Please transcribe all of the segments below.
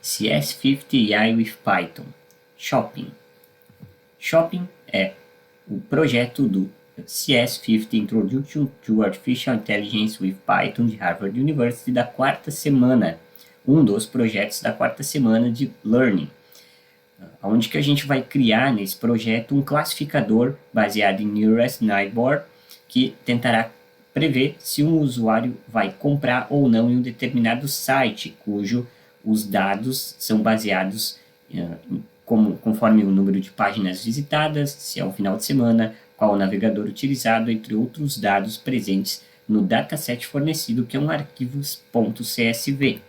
CS50 AI with Python. Shopping. Shopping é o projeto do CS50 Introduction to Artificial Intelligence with Python de Harvard University da quarta semana. Um dos projetos da quarta semana de Learning. Onde que a gente vai criar nesse projeto um classificador baseado em Nearest Neighbor que tentará prever se um usuário vai comprar ou não em um determinado site, cujo os dados são baseados conforme o número de páginas visitadas, se é um final de semana, qual o navegador utilizado, entre outros dados presentes no dataset fornecido, que é um arquivos.csv,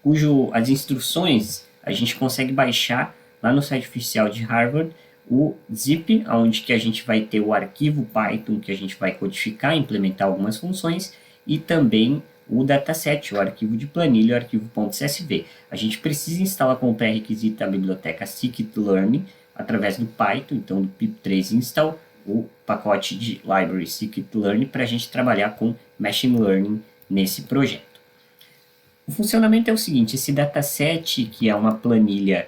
cujo as instruções a gente consegue baixar lá no site oficial de Harvard, o zip, onde que a gente vai ter o arquivo Python que a gente vai codificar, implementar algumas funções, e também o dataset, o arquivo de planilha, o arquivo.csv. A gente precisa instalar como pré-requisito a biblioteca scikit-learn através do Python, então do pip3 install, o pacote de library scikit-learn para a gente trabalhar com machine learning nesse projeto. O funcionamento é o seguinte: esse dataset, que é uma planilha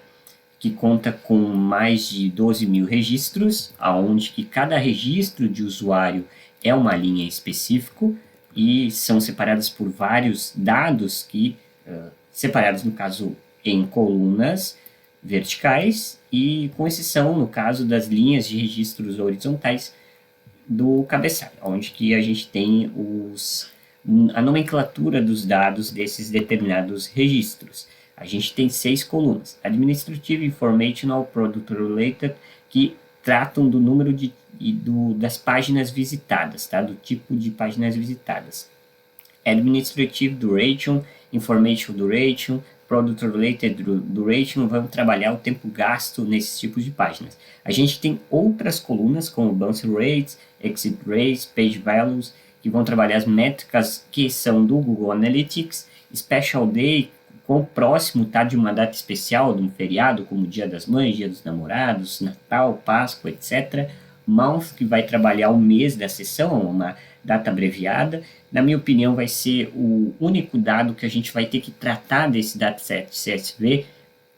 que conta com mais de 12 mil registros, onde que cada registro de usuário é uma linha específica e são separadas por vários dados, separados no caso em colunas verticais e com exceção no caso das linhas de registros horizontais do cabeçalho, onde que a gente tem a nomenclatura dos dados desses determinados registros. A gente tem 6 colunas: Administrative, Informational, Product Related, que tratam do número das páginas visitadas, tá? Do tipo de páginas visitadas. Administrative Duration, Information Duration, Product Related Duration, vamos trabalhar o tempo gasto nesses tipos de páginas. A gente tem outras colunas como Bounce Rates, Exit Rates, Page Values, que vão trabalhar as métricas que são do Google Analytics, Special Day, quão próximo está de uma data especial, de um feriado, como Dia das Mães, Dia dos Namorados, Natal, Páscoa, etc. Month, que vai trabalhar o mês da sessão, uma data abreviada. Na minha opinião, vai ser o único dado que a gente vai ter que tratar desse dataset CSV.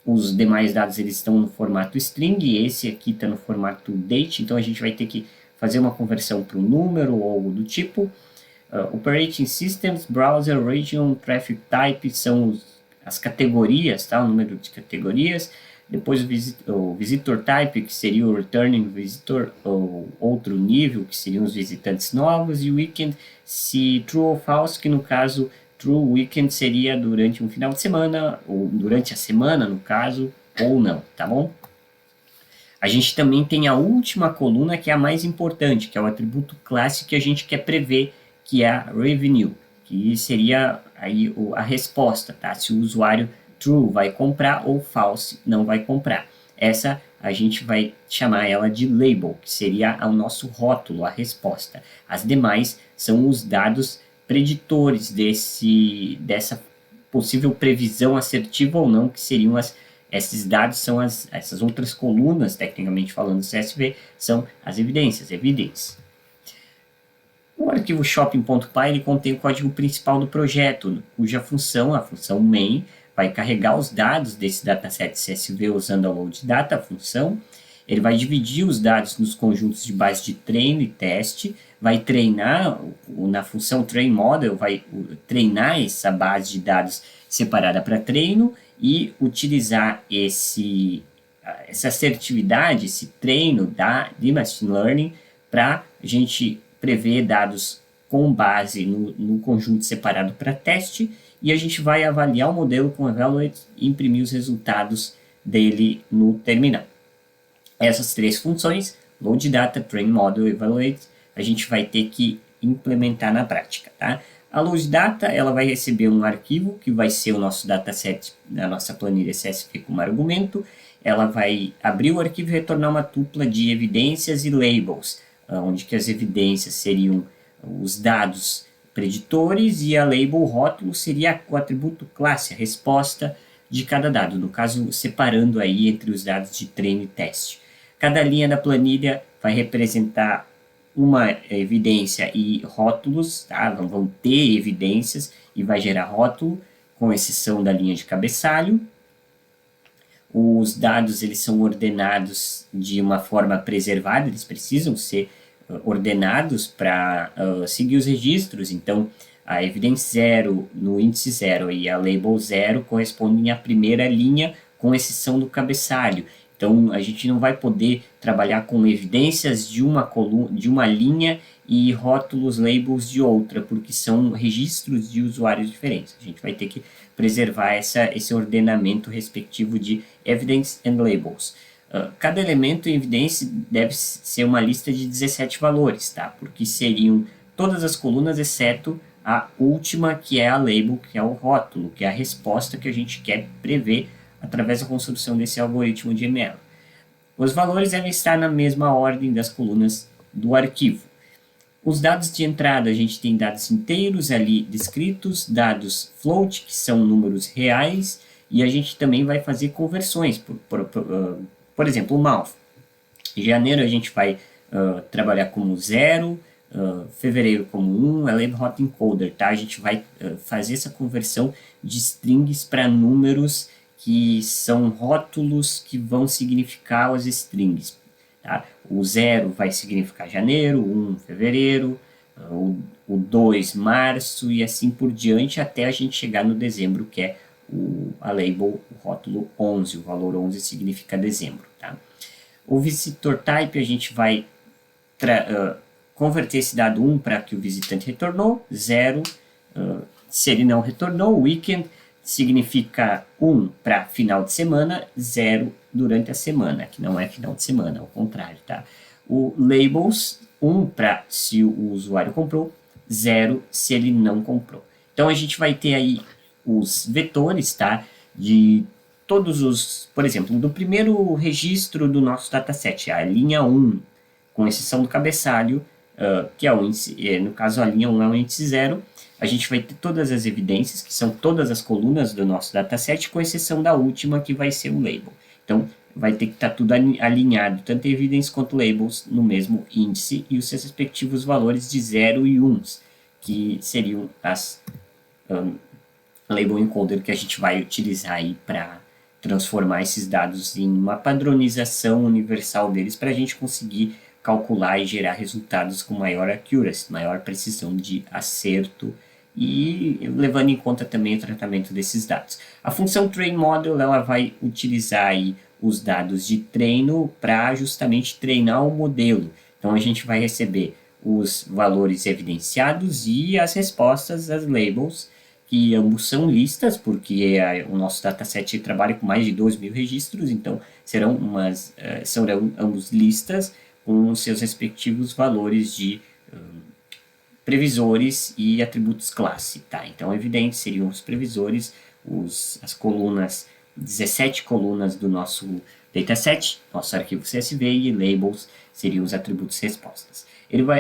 Os demais dados eles estão no formato string, e esse aqui está no formato date, então a gente vai ter que fazer uma conversão para um número ou algo do tipo. Operating Systems, Browser, Region, Traffic Type são as categorias, tá? O número de categorias. Depois o Visitor Type, que seria o Returning Visitor, ou outro nível, que seriam os visitantes novos. E o Weekend, se True ou False, que no caso True Weekend seria durante um final de semana, ou durante a semana, no caso, ou não, tá bom? A gente também tem a última coluna, que é a mais importante, que é o atributo classe que a gente quer prever, que é a Revenue, que seria aí a resposta, tá? Se o usuário true vai comprar ou false não vai comprar. Essa a gente vai chamar ela de label, que seria o nosso rótulo, a resposta. As demais são os dados preditores dessa possível previsão assertiva ou não, que seriam esses dados são essas outras colunas, tecnicamente falando, do CSV, são as evidências, evidências. O arquivo shopping.py ele contém o código principal do projeto, cuja função, a função main, vai carregar os dados desse dataset CSV usando a load_data, a função. Ele vai dividir os dados nos conjuntos de base de treino e teste, vai treinar, na função train_model, vai treinar essa base de dados separada para treino e utilizar essa assertividade, esse treino de Machine Learning para a gente prever dados com base no conjunto separado para teste, e a gente vai avaliar o modelo com Evaluate e imprimir os resultados dele no terminal. Essas 3 funções, Load Data, Train Model, Evaluate, a gente vai ter que implementar na prática, tá? A Load Data, ela vai receber um arquivo, que vai ser o nosso dataset da nossa planilha CSV como argumento. Ela vai abrir o arquivo e retornar uma tupla de evidências e labels, onde que as evidências seriam os dados preditores e a label rótulo seria o atributo classe, a resposta de cada dado, no caso separando aí entre os dados de treino e teste. Cada linha da planilha vai representar uma evidência e rótulos, tá? Vão ter evidências e vai gerar rótulo com exceção da linha de cabeçalho. Os dados eles são ordenados de uma forma preservada, eles precisam ser ordenados para seguir os registros. Então, a evidence 0 no índice 0 e a label 0 correspondem à primeira linha, com exceção do cabeçalho. Então, a gente não vai poder trabalhar com evidências de uma linha e rótulos, labels de outra, porque são registros de usuários diferentes. A gente vai ter que preservar esse ordenamento respectivo de evidence and labels. Cada elemento em evidência deve ser uma lista de 17 valores, tá? Porque seriam todas as colunas, exceto a última, que é a label, que é o rótulo, que é a resposta que a gente quer prever através da construção desse algoritmo de ML. Os valores devem estar na mesma ordem das colunas do arquivo. Os dados de entrada, a gente tem dados inteiros ali descritos, dados float, que são números reais, e a gente também vai fazer conversões. Por exemplo, o month. Em janeiro a gente vai trabalhar como 0, fevereiro como 1, é label hot encoder, tá? A gente vai fazer essa conversão de strings para números que são rótulos que vão significar as strings. Tá? O 0 vai significar janeiro, 1 fevereiro, o 2 março e assim por diante, até a gente chegar no dezembro, que é a label, o rótulo 11, o valor 11 significa dezembro. Tá? O visitor type, a gente vai converter esse dado 1 para que o visitante retornou, 0 se ele não retornou, weekend significa 1 para final de semana, 0 durante a semana, que não é final de semana, ao contrário, tá? O labels, 1 para se o usuário comprou, 0 se ele não comprou. Então, a gente vai ter aí os vetores, tá? De todos os, por exemplo, do primeiro registro do nosso dataset, a linha 1, com exceção do cabeçalho, que é o índice, no caso a linha 1 é o índice 0, a gente vai ter todas as evidências, que são todas as colunas do nosso dataset, com exceção da última, que vai ser o label. Então, vai ter que estar tudo alinhado, tanto evidence quanto labels, no mesmo índice, e os seus respectivos valores de 0 e 1, que seriam as label encoder que a gente vai utilizar aí para transformar esses dados em uma padronização universal deles, para a gente conseguir calcular e gerar resultados com maior accuracy, maior precisão de acerto, e levando em conta também o tratamento desses dados. A função train model, ela vai utilizar aí os dados de treino para justamente treinar o modelo. Então a gente vai receber os valores evidenciados e as respostas, as labels, que ambos são listas, porque o nosso dataset trabalha com mais de 2.000 registros, então serão ambos listas com seus respectivos valores de previsores e atributos classe, tá? Então, evidente, seriam os previsores, as colunas, 17 colunas do nosso dataset, nosso arquivo CSV, e labels seriam os atributos respostas.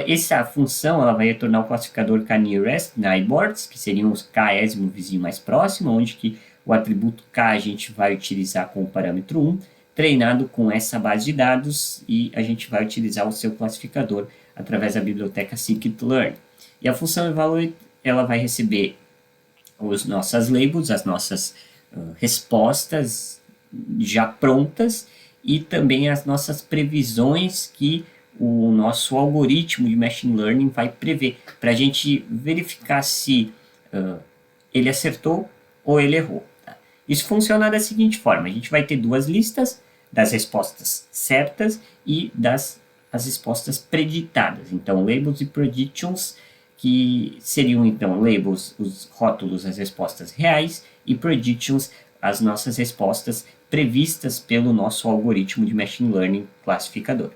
Essa função ela vai retornar o classificador K-nearest, neighbors, que seriam os K-ésimo vizinho mais próximo, onde que o atributo K a gente vai utilizar com o parâmetro 1, treinado com essa base de dados, e a gente vai utilizar o seu classificador através da biblioteca scikit-learn. E a função evaluate, ela vai receber as nossas labels, as nossas respostas já prontas, e também as nossas previsões que o nosso algoritmo de machine learning vai prever, para a gente verificar se ele acertou ou ele errou. Tá? Isso funciona da seguinte forma: a gente vai ter duas listas das respostas certas e as respostas preditadas. Então, labels e predictions, que seriam então labels, os rótulos, as respostas reais, e predictions, as nossas respostas previstas pelo nosso algoritmo de machine learning classificador.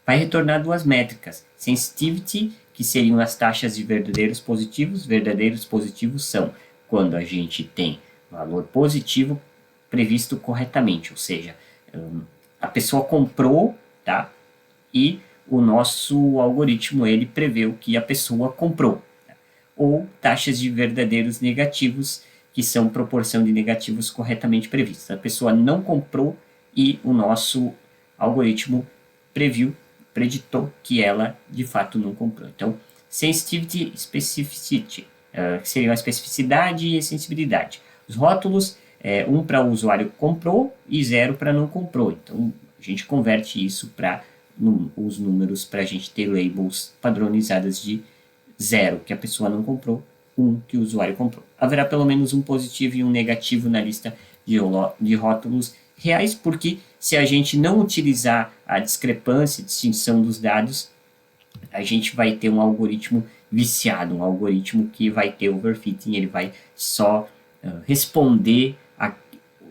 Vai retornar duas métricas: sensitivity, que seriam as taxas de verdadeiros positivos. Verdadeiros positivos são quando a gente tem valor positivo previsto corretamente, ou seja, a pessoa comprou, tá? E o nosso algoritmo ele preveu que a pessoa comprou. Tá? Ou taxas de verdadeiros negativos, que são proporção de negativos corretamente previstos. A pessoa não comprou e o nosso algoritmo preditou que ela de fato não comprou. Então, sensitivity e specificity, que seriam a especificidade e a sensibilidade. os rótulos, 1 para o usuário que comprou e 0 para não comprou. Então, a gente converte isso para os números para a gente ter labels padronizadas de 0 que a pessoa não comprou, 1 que o usuário comprou. Haverá pelo menos um positivo e um negativo na lista de rótulos reais, porque se a gente não utilizar a discrepância, distinção dos dados, a gente vai ter um algoritmo viciado, um algoritmo que vai ter overfitting, ele vai só responder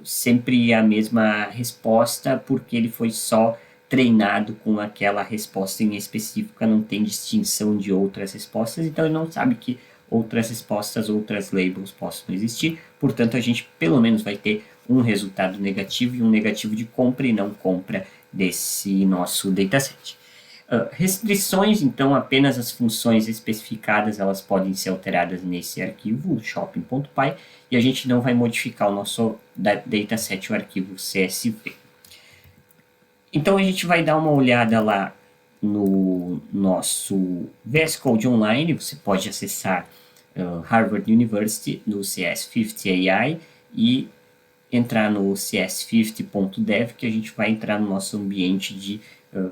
sempre a mesma resposta, porque ele foi só treinado com aquela resposta em específica, não tem distinção de outras respostas, então ele não sabe que outras respostas, outras labels possam existir, portanto a gente pelo menos vai ter um resultado negativo e um negativo de compra e não compra desse nosso dataset. Restrições, então apenas as funções especificadas elas podem ser alteradas nesse arquivo, shopping.py, e a gente não vai modificar o nosso dataset, o arquivo CSV. Então a gente vai dar uma olhada lá no nosso VS Code Online, você pode acessar Harvard University no CS50 AI e entrar no cs50.dev, que a gente vai entrar no nosso ambiente de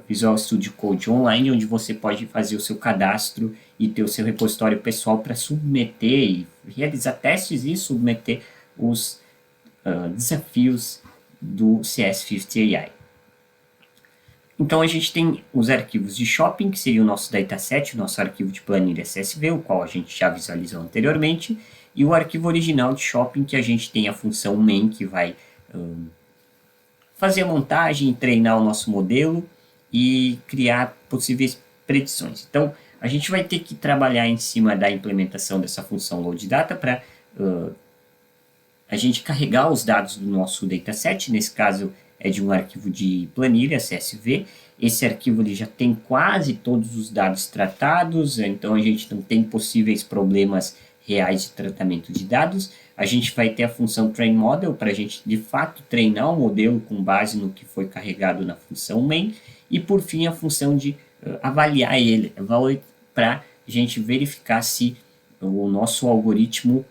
Visual Studio Code Online, onde você pode fazer o seu cadastro e ter o seu repositório pessoal para submeter e realizar testes e submeter os desafios do CS50 AI. Então a gente tem os arquivos de shopping, que seria o nosso dataset, o nosso arquivo de planilha CSV, o qual a gente já visualizou anteriormente, e o arquivo original de shopping, que a gente tem a função main, que vai fazer a montagem, treinar o nosso modelo e criar possíveis predições. Então a gente vai ter que trabalhar em cima da implementação dessa função load data para a gente carregar os dados do nosso dataset, nesse caso é de um arquivo de planilha, CSV. Esse arquivo ele já tem quase todos os dados tratados, então a gente não tem possíveis problemas reais de tratamento de dados. A gente vai ter a função train model para a gente de fato treinar o modelo com base no que foi carregado na função main. E por fim a função de avaliar ele, para a gente verificar se o nosso algoritmo,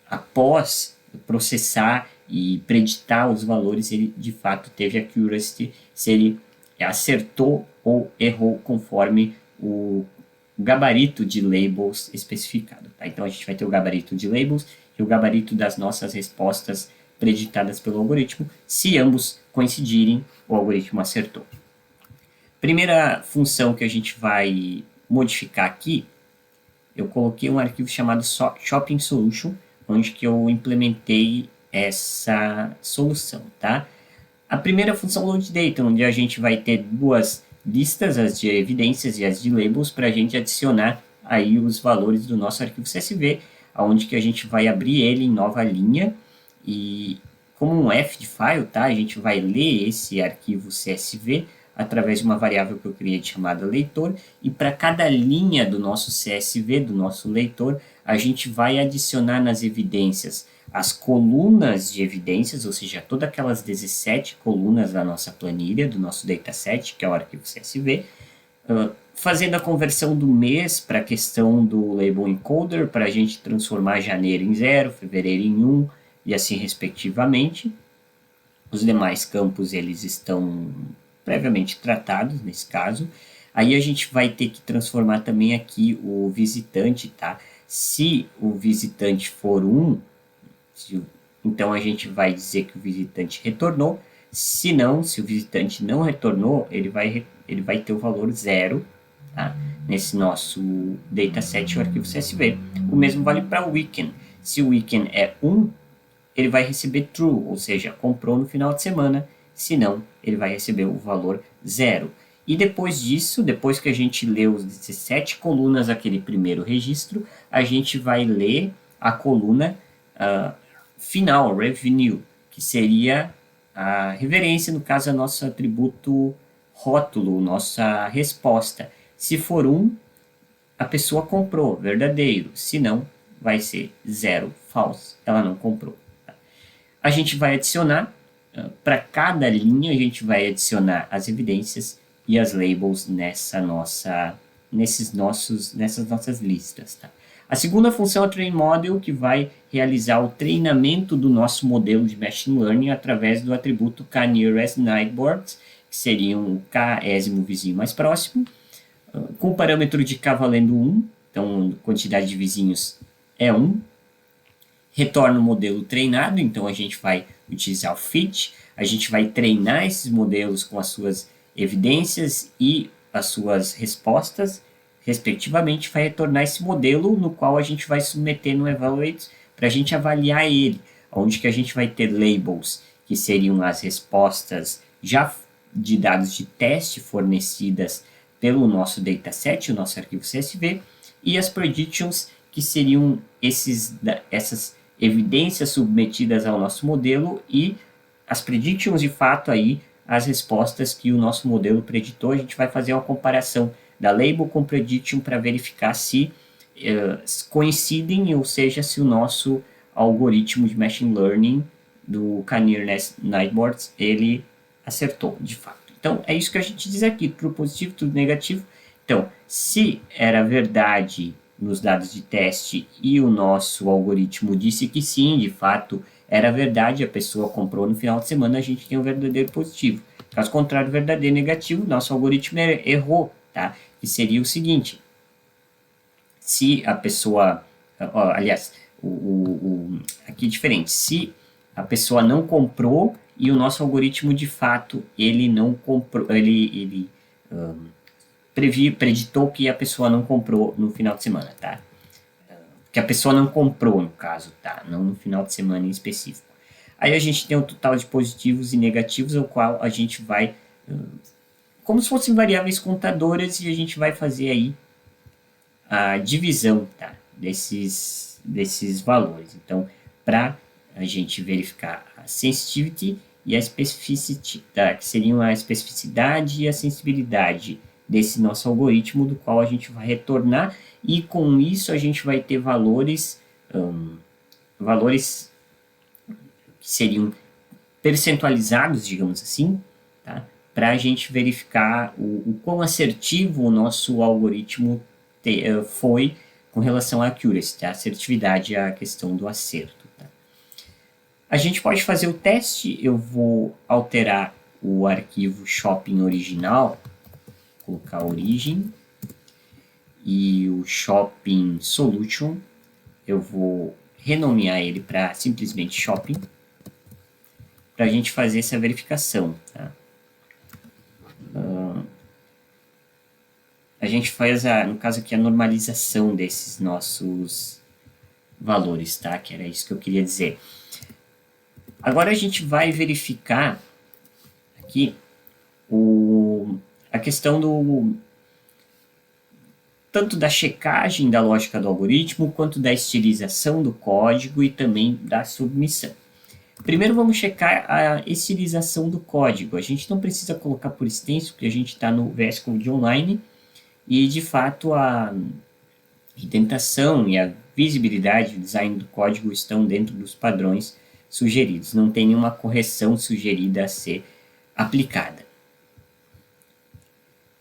após processar e preditar os valores, ele de fato teve accuracy, se ele acertou ou errou conforme o gabarito de labels especificado. Tá? Então a gente vai ter o gabarito de labels e o gabarito das nossas respostas preditadas pelo algoritmo. Se ambos coincidirem, o algoritmo acertou. Primeira função que a gente vai modificar aqui, eu coloquei um arquivo chamado Shopping Solution, onde que eu implementei essa solução, tá? A primeira função load data, onde a gente vai ter duas listas, as de evidências e as de labels, para a gente adicionar aí os valores do nosso arquivo CSV, onde que a gente vai abrir ele em nova linha e como um F de file, tá? A gente vai ler esse arquivo CSV através de uma variável que eu criei chamada leitor, e para cada linha do nosso CSV, do nosso leitor, a gente vai adicionar nas evidências as colunas de evidências, ou seja, todas aquelas 17 colunas da nossa planilha, do nosso dataset, que é o arquivo CSV, fazendo a conversão do mês para a questão do label encoder, para a gente transformar janeiro em 0, fevereiro em 1, e assim respectivamente. Os demais campos, eles estão previamente tratados nesse caso. Aí a gente vai ter que transformar também aqui o visitante, tá? Se o visitante for 1, então a gente vai dizer que o visitante retornou. Se não, se o visitante não retornou, ele vai ter o valor 0, tá? Nesse nosso dataset, o arquivo CSV. O mesmo vale para o weekend. Se o weekend é 1, ele vai receber true, ou seja, comprou no final de semana. Se não, ele vai receber o valor 0. E depois disso, depois que a gente leu os 17 colunas daquele primeiro registro, a gente vai ler a coluna final, revenue, que seria a referência, no caso, é nosso atributo rótulo, nossa resposta. Se for 1, a pessoa comprou, verdadeiro. Se não, vai ser 0, false, ela não comprou. Tá? A gente vai adicionar, para cada linha, a gente vai adicionar as evidências e as labels nessas nossas listas. Tá? A segunda função é o Train Model, que vai realizar o treinamento do nosso modelo de Machine Learning através do atributo K-nearest neighbors, que seria um K-ésimo vizinho mais próximo, com o parâmetro de K valendo 1, então quantidade de vizinhos é 1. Retorna o modelo treinado, então a gente vai utilizar o fit, a gente vai treinar esses modelos com as suas evidências e as suas respostas, respectivamente, vai retornar esse modelo no qual a gente vai submeter no Evaluate para a gente avaliar ele, onde que a gente vai ter labels, que seriam as respostas já de dados de teste fornecidas pelo nosso dataset, o nosso arquivo CSV, e as predictions, que seriam essas evidências submetidas ao nosso modelo e as predictions, de fato, aí, as respostas que o nosso modelo preditou. A gente vai fazer uma comparação da label com prediction para verificar se coincidem, ou seja, se o nosso algoritmo de machine learning do K-nearest neighbors, ele acertou, de fato. Então, é isso que a gente diz aqui, tudo positivo, tudo negativo. Então, se era verdade nos dados de teste e o nosso algoritmo disse que sim, de fato, era verdade, a pessoa comprou no final de semana, a gente tem um verdadeiro positivo. Caso contrário, verdadeiro negativo, nosso algoritmo errou, tá? Que seria o seguinte, se a pessoa, aliás, aqui é diferente, se a pessoa não comprou e o nosso algoritmo, de fato, ele não comprou, ele preditou que a pessoa não comprou no final de semana, tá? Que a pessoa não comprou, no caso, tá? Não no final de semana em específico. Aí a gente tem um total de positivos e negativos, ao qual a gente vai, como se fossem variáveis contadoras, e a gente vai fazer aí a divisão, tá? desses valores. Então, para a gente verificar a sensitivity e a specificity, tá? Que seriam a especificidade e a sensibilidade desse nosso algoritmo, do qual a gente vai retornar, e com isso a gente vai ter valores que seriam percentualizados, digamos assim, tá? Para a gente verificar o quão assertivo o nosso algoritmo foi com relação à accuracy, tá? A assertividade é a questão do acerto. Tá? A gente pode fazer o teste, eu vou alterar o arquivo shopping original, colocar origem, e o shopping solution, eu vou renomear ele para simplesmente shopping, para a gente fazer essa verificação. Tá? A gente faz, no caso aqui, a normalização desses nossos valores, tá? Que era isso que eu queria dizer. Agora a gente vai verificar aqui a questão tanto da checagem da lógica do algoritmo, quanto da estilização do código e também da submissão. Primeiro vamos checar a estilização do código. A gente não precisa colocar por extenso, porque a gente está no VS Code Online, e de fato a indentação e a visibilidade, o design do código estão dentro dos padrões sugeridos. Não tem nenhuma correção sugerida a ser aplicada.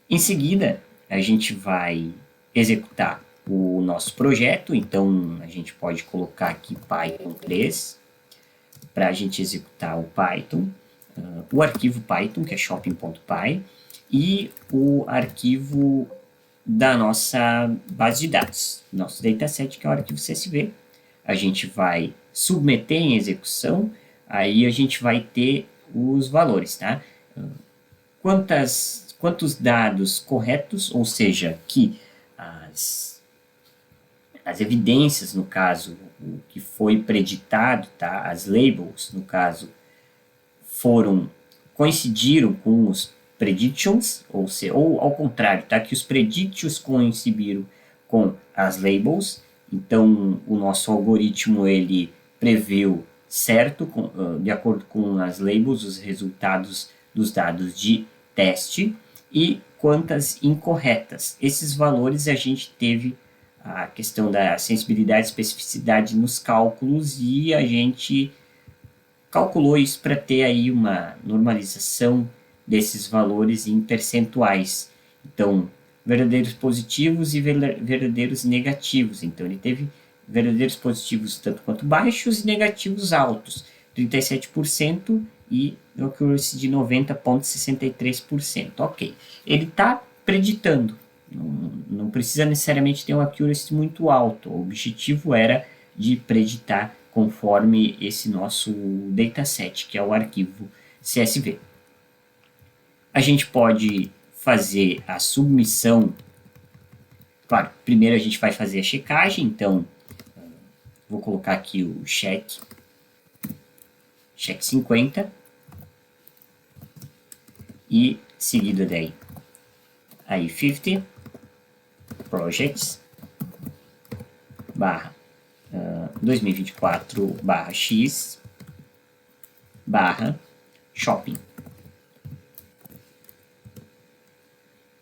Em seguida, a gente vai executar o nosso projeto, então a gente pode colocar aqui Python 3 para a gente executar o Python, o arquivo Python, que é shopping.py, e o arquivo da nossa base de dados, nosso dataset, que é o arquivo CSV. A gente vai submeter em execução, aí a gente vai ter os valores, tá? Quantos dados corretos, ou seja, que as evidências, no caso, o que foi preditado, tá? As labels, no caso, coincidiram com os predictions, ou ao contrário, tá? Que os predictions coincidiram com as labels. Então, o nosso algoritmo, ele previu certo, de acordo com as labels, os resultados dos dados de teste, e quantas incorretas. Esses valores a gente teve a questão da sensibilidade e especificidade nos cálculos, e a gente calculou isso para ter aí uma normalização desses valores em percentuais. Então, verdadeiros positivos e verdadeiros negativos. Então, ele teve verdadeiros positivos tanto quanto baixos e negativos altos, 37% e accuracy de 90,63%. Ok, ele está preditando, não precisa necessariamente ter um accuracy muito alto, o objetivo era de preditar conforme esse nosso dataset, que é o arquivo CSV. A gente pode fazer a submissão. Claro, primeiro a gente vai fazer a checagem, então vou colocar aqui o check 50 e seguido daí aí 50 projects barra 2024 barra x barra shopping.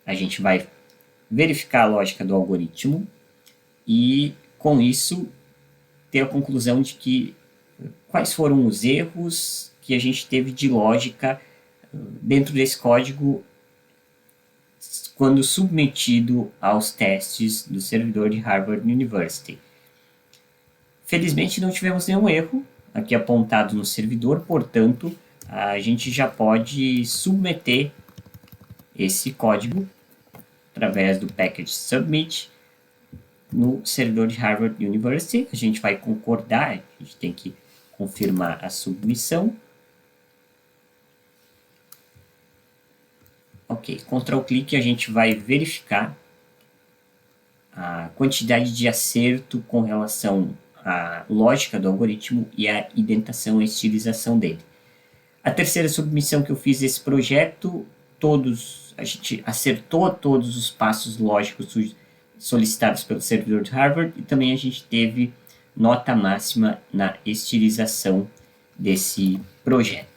A gente vai verificar a lógica do algoritmo e, com isso, ter a conclusão de que quais foram os erros que a gente teve de lógica dentro desse código quando submetido aos testes do servidor de Harvard University. Felizmente não tivemos nenhum erro aqui apontado no servidor, portanto, a gente já pode submeter esse código através do package submit no servidor de Harvard University. A gente vai concordar, a gente tem que confirmar a submissão. Ok, Ctrl clique, a gente vai verificar a quantidade de acerto com relação à lógica do algoritmo e a indentação e estilização dele. A terceira submissão que eu fiz desse projeto, a gente acertou todos os passos lógicos solicitados pelo servidor de Harvard e também a gente teve nota máxima na estilização desse projeto.